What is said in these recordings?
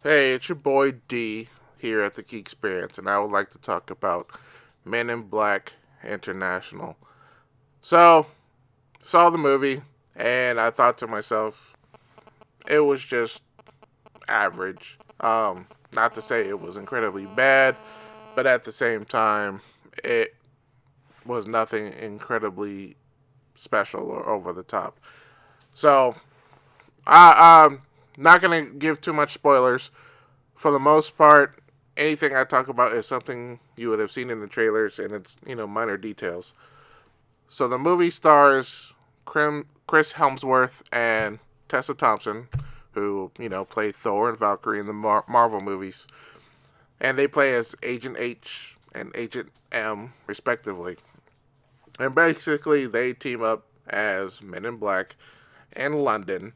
Hey, it's your boy D here at the Geek Experience, and I would like to talk about Men in Black International. So, saw the movie, and I thought to myself, it was just average. Not to say it was incredibly bad, but at the same time, it was nothing incredibly special or over the top. So, I'm not gonna give too much spoilers. For the most part, anything I talk about is something you would have seen in the trailers, and it's minor details. So the movie stars Chris Helmsworth and Tessa Thompson, who play Thor and Valkyrie in the Marvel movies, and they play as Agent H and Agent M respectively. And basically, they team up as Men in Black in London.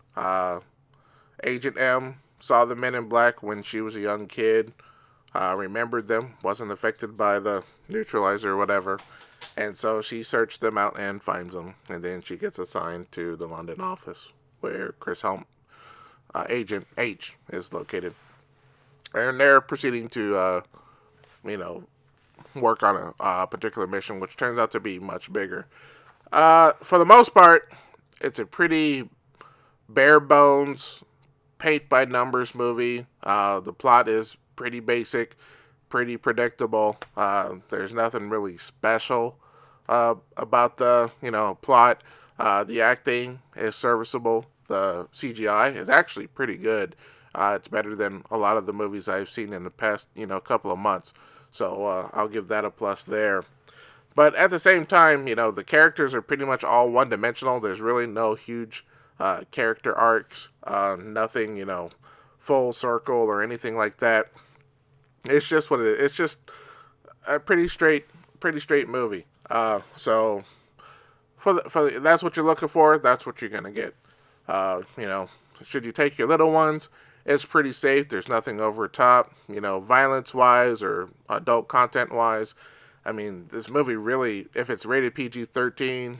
Agent M saw the Men in Black when she was a young kid, remembered them, wasn't affected by the neutralizer or whatever. And so she searched them out and finds them. And then she gets assigned to the London office where Agent H is located. And they're proceeding to, you know, work on a particular mission, which turns out to be much bigger. For the most part, it's a pretty bare bones, paint by numbers movie. The plot is pretty basic, pretty predictable. There's nothing really special about the plot. The acting is serviceable. The CGI is actually pretty good. It's better than a lot of the movies I've seen in the past couple of months. So I'll give that a plus there. But at the same time, the characters are pretty much all one dimensional. There's really no huge character arcs, nothing, full circle or anything like that. It's just what it is. It's just a pretty straight movie. So that's what you're looking for. That's what you're gonna get. You know, should you take your little ones? It's pretty safe. There's nothing over top. Violence wise or adult content wise. I mean, this movie really, if it's rated PG-13,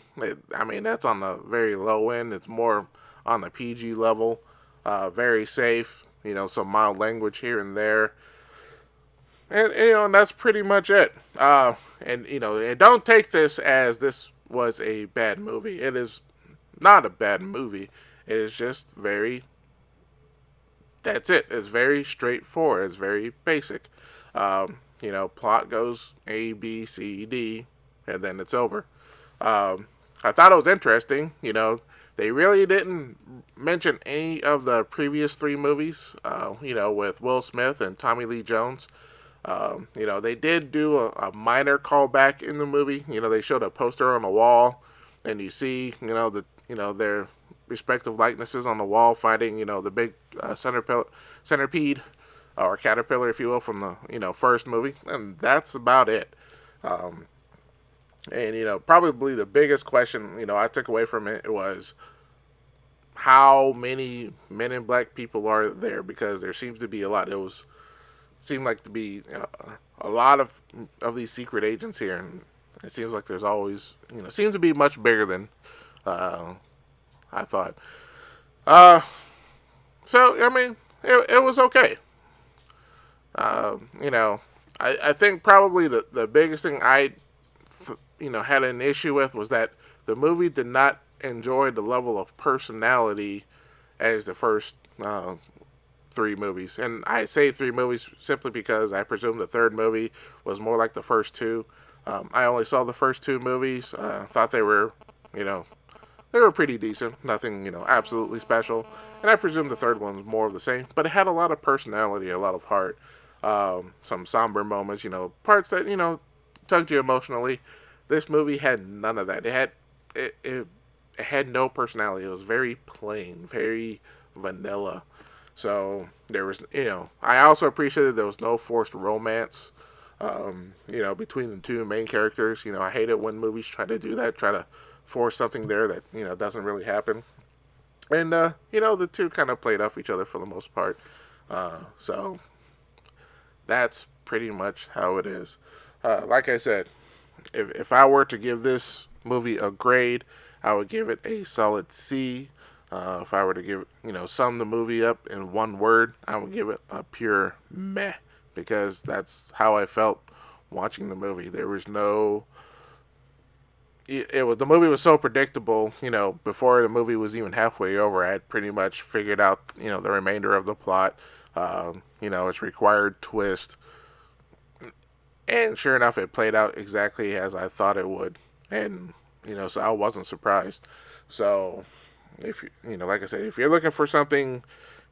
I mean that's on the very low end. It's more on the PG level. Very safe. Some mild language here and there. And that's pretty much it. And don't take this as this was a bad movie. It is not a bad movie. It is just very. That's it. It's very straightforward. It's very basic. Plot goes A, B, C, D, and then it's over. I thought it was interesting. They really didn't mention any of the previous three movies. With Will Smith and Tommy Lee Jones. They did do a minor callback in the movie. They showed a poster on the wall, and you see, their respective likenesses on the wall fighting, the big centipede or caterpillar, if you will, from the first movie, and that's about it. Um, and probably the biggest question I took away from it was how many Men in Black people are there, because there seems to be a lot. It seemed like to be a lot of these secret agents here, and it seems like there's always seems to be much bigger than uh, I thought. Uh, so I mean, it was okay. Uh, you know, I think probably the biggest thing I had an issue with was that the movie did not enjoy the level of personality as the first three movies. And I say three movies simply because I presume the third movie was more like the first two. I only saw the first two movies. Thought you know, they were pretty decent. Nothing, absolutely special. And I presume the third one was more of the same. But it had a lot of personality, a lot of heart. Some somber moments, parts that, tugged you emotionally. This movie had none of that. It had no personality. It was very plain, very vanilla. So there was, I also appreciated there was no forced romance, between the two main characters. I hate it when movies try to do that, try to force something there that, doesn't really happen. And, the two kind of played off each other for the most part. So that's pretty much how it is. Like I said, if I were to give this movie a grade, I would give it a solid C. If I were to give, sum the movie up in one word, I would give it a pure meh, because that's how I felt watching the movie. There was no, it was, the movie was so predictable. Before the movie was even halfway over, I had pretty much figured out, the remainder of the plot, its required twist, and sure enough, it played out exactly as I thought it would, and so I wasn't surprised. So, if like I said, if you're looking for something,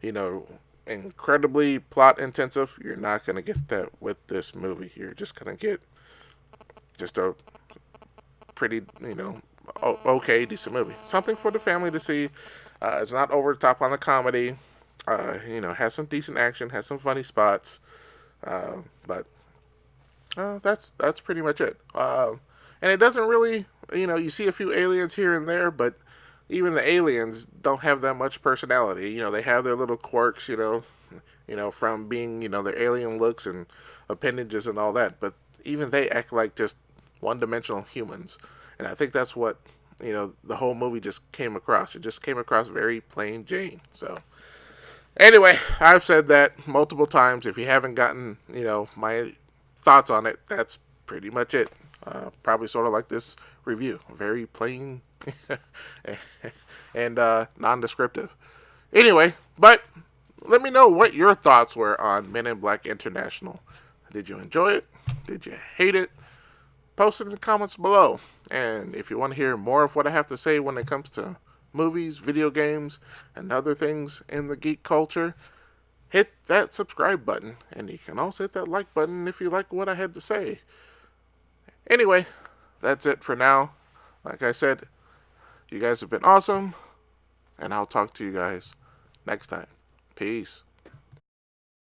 you know, incredibly plot intensive, you're not gonna get that with this movie. You're just gonna get just a pretty, okay, decent movie. Something for the family to see. It's not over the top on the comedy. Has some decent action, has some funny spots. But that's pretty much it. And it doesn't really, you see a few aliens here and there, but even the aliens don't have that much personality. They have their little quirks, from being, their alien looks and appendages and all that. But even they act like just one-dimensional humans, and I think that's what the whole movie just came across. It just came across very plain Jane. So anyway, I've said that multiple times. If you haven't gotten my thoughts on it, that's pretty much it. Probably sort of like this review, very plain and non-descriptive. Anyway, but let me know what your thoughts were on Men in Black International. Did you enjoy it? Did you hate it? Post it in the comments below. And if you want to hear more of what I have to say when it comes to movies, video games, and other things in the geek culture, hit that subscribe button. And you can also hit that like button if you like what I had to say. Anyway, that's it for now. Like I said, you guys have been awesome. And I'll talk to you guys next time. Peace.